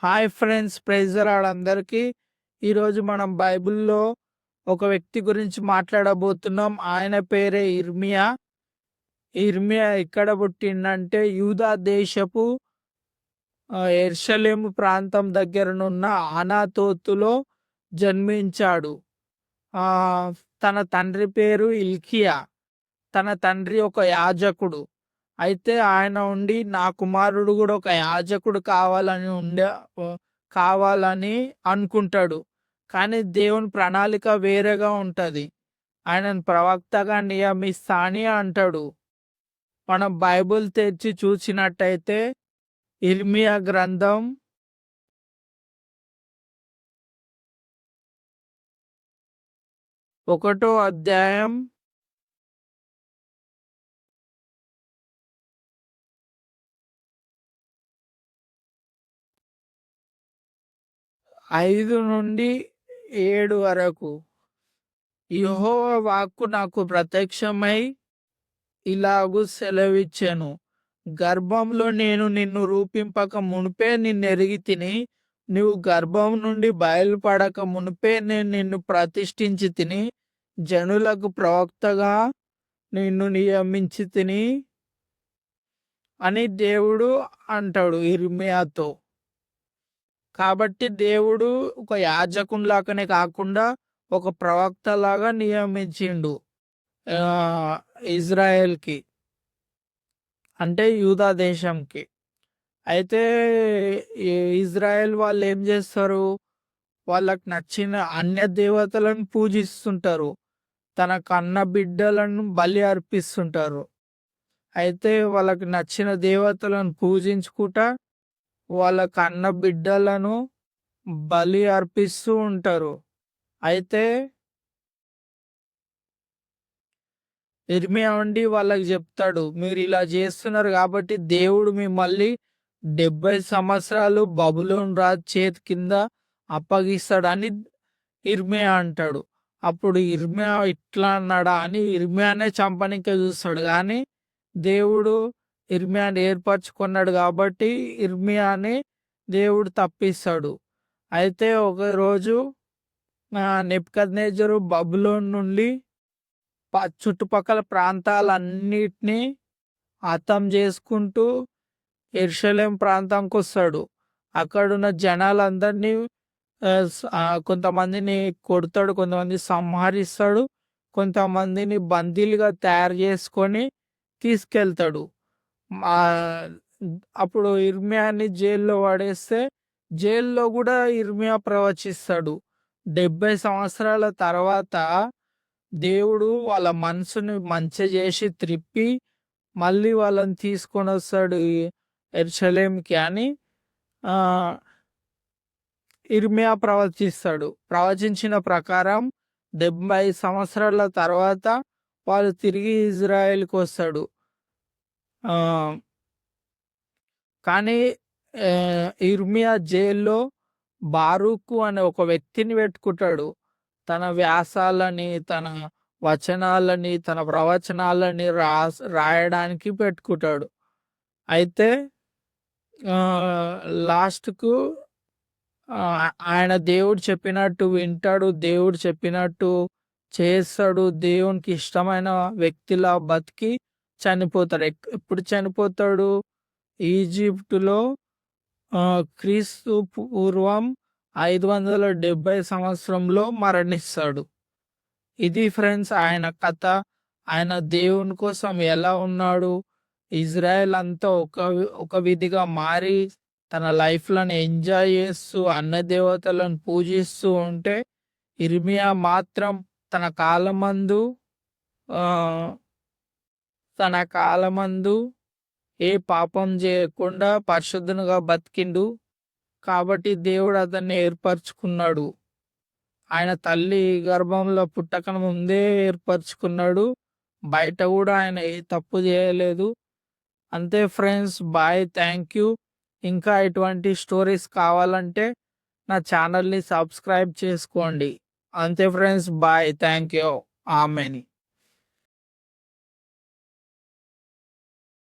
Hi friends, praise the lord అందరికీ. ఈరోజు మనం బైబిల్‌లో ఒక వ్యక్తి గురించి మాట్లాడబోతున్నాం. ఆయన పేరే యిర్మీయా. యిర్మీయా ఎక్కడ పుట్టిండంటే యూదా దేశపు యెరూషలేము ప్రాంతం దగ్గరనున్న అనాతోతులో జన్మించాడు. ఆహ్, తన తండ్రి పేరు హిల్కీయా. తన తండ్రి ఒక యాజకుడు. అయితే ఆయన ఉండి నా కుమారుడు కూడా ఒక యాజకుడు కావాలని అనుకుంటాడు. కానీ దేవుని ప్రణాళిక వేరేగా ఉంటది. ఆయనను ప్రవక్తగా నియమిస్తా అని అంటాడు. మనం బైబిల్ తెరిచి చూసినట్టయితే యిర్మీయా గ్రంథం 1 అధ్యాయం 5-7 వరకు. యెహోవా వాక్కు నాకు ప్రత్యక్షమై ఇలాగు సెలవిచ్చెను. గర్భంలో నేను నిన్ను రూపింపక మునుపే నిన్నెరిగితిని. నీవు గర్భం నుండి బయలుపడక మునుపే నేను నిన్ను ప్రతిష్ఠించితిని. జనులకు ప్రవక్తగా నిన్ను నియమించితిని అని దేవుడు అంటాడు యిర్మీయాతో. కాబట్టి దేవుడు ఒక యాజకునిలాగానే కాకుండా ఒక ప్రవక్తలాగా నియమించిండు ఇజ్రాయెల్‌కి, అంటే యూదా దేశంకి. అయితే ఈ ఇజ్రాయెల్ వాళ్ళు ఏం చేస్తారు? వాళ్ళకి నచ్చిన అన్య దేవతలను పూజిస్తుంటారు. తన కన్న బిడ్డలను బలి అర్పిస్తుంటారు. అయితే వాళ్ళకి నచ్చిన దేవతలను పూజించుకుంటా వాళ్ళ కన్న బిడ్డలను బలి అర్పిస్తూ ఉంటారు. అయితే యిర్మీయా ఉండి వాళ్ళకి చెప్తాడు, మీరు ఇలా చేస్తున్నారు కాబట్టి దేవుడు మిమ్మల్ని 70 సంవత్సరాలు బబులోను రాజు చేతి కింద అప్పగిస్తాడని యిర్మీయా అంటాడు. అప్పుడు యిర్మీయా ఇట్లా అన్నాడా అని యిర్మీయానే చంపనీకే చూస్తాడు. కానీ దేవుడు యిర్మీయాని ఏర్పరచుకున్నాడు కాబట్టి యిర్మీయాని దేవుడు తప్పిస్తాడు. అయితే ఒకరోజు నెబుకద్నెజరు బబులోను నుండి చుట్టుపక్కల ప్రాంతాలన్నిటినీ హతం చేసుకుంటూ యెరూషలేం ప్రాంతంకి వస్తాడు. అక్కడున్న జనాలందరినీ కొంతమందిని కొడతాడు, కొంతమంది సంహరిస్తాడు, కొంతమందిని బందీలుగా తయారు చేసుకొని తీసుకెళ్తాడు. అప్పుడు యిర్మీయాని జైల్లో పడేస్తే జైల్లో కూడా యిర్మీయా ప్రవచిస్తాడు. 70 సంవత్సరాల తర్వాత దేవుడు వాళ్ళ మనసుని మంచి చేసి త్రిప్పి మళ్ళీ వాళ్ళని తీసుకొని వస్తాడు యెరూషలేంకి అని యిర్మీయా ప్రవచిస్తాడు. ప్రవచించిన ప్రకారం 70 సంవత్సరాల తర్వాత వాళ్ళు తిరిగి ఇజ్రాయెల్కి వస్తాడు. కానీ యిర్మీయా జైల్లో బారూకు అనే ఒక వ్యక్తిని పెట్టుకుంటాడు. తన వ్యాసాలని, తన వచనాలని, తన ప్రవచనాలని రాయడానికి పెట్టుకుంటాడు. అయితే లాస్ట్కు ఆయన దేవుడు చెప్పినట్టు వింటాడు, దేవుడు చెప్పినట్టు చేస్తాడు. దేవునికి ఇష్టమైన వ్యక్తిలా బతికి చనిపోతాడు. ఎప్పుడు చనిపోతాడు? ఈజిప్టులో క్రీస్తు పూర్వం 570 సంవత్సరంలో మరణిస్తాడు. ఇది ఫ్రెండ్స్ ఆయన కథ. ఆయన దేవుని కోసం ఎలా ఉన్నాడు, ఇజ్రాయెల్ అంతా ఒక విధిగా మారి తన లైఫ్లను ఎంజాయ్ చేస్తూ అన్న దేవతలను పూజిస్తూ ఉంటే యిర్మీయా మాత్రం తన కాలమందు ఏ పాపం చేయకుండా పరిశుద్ధునిగా బతికిండు. కాబట్టి దేవుడు అతన్ని ఏర్పరచుకున్నాడు. ఆయన తల్లి గర్భంలో పుట్టక ముందే ఏర్పరచుకున్నాడు. బయట కూడా ఆయన ఏ తప్పు చేయలేదు. అంతే ఫ్రెండ్స్, బాయ్, థ్యాంక్ యూ. ఇంకా ఇటువంటి స్టోరీస్ కావాలంటే నా ఛానల్ని సబ్స్క్రైబ్ చేసుకోండి. అంతే friends, bye, thank you. Amen.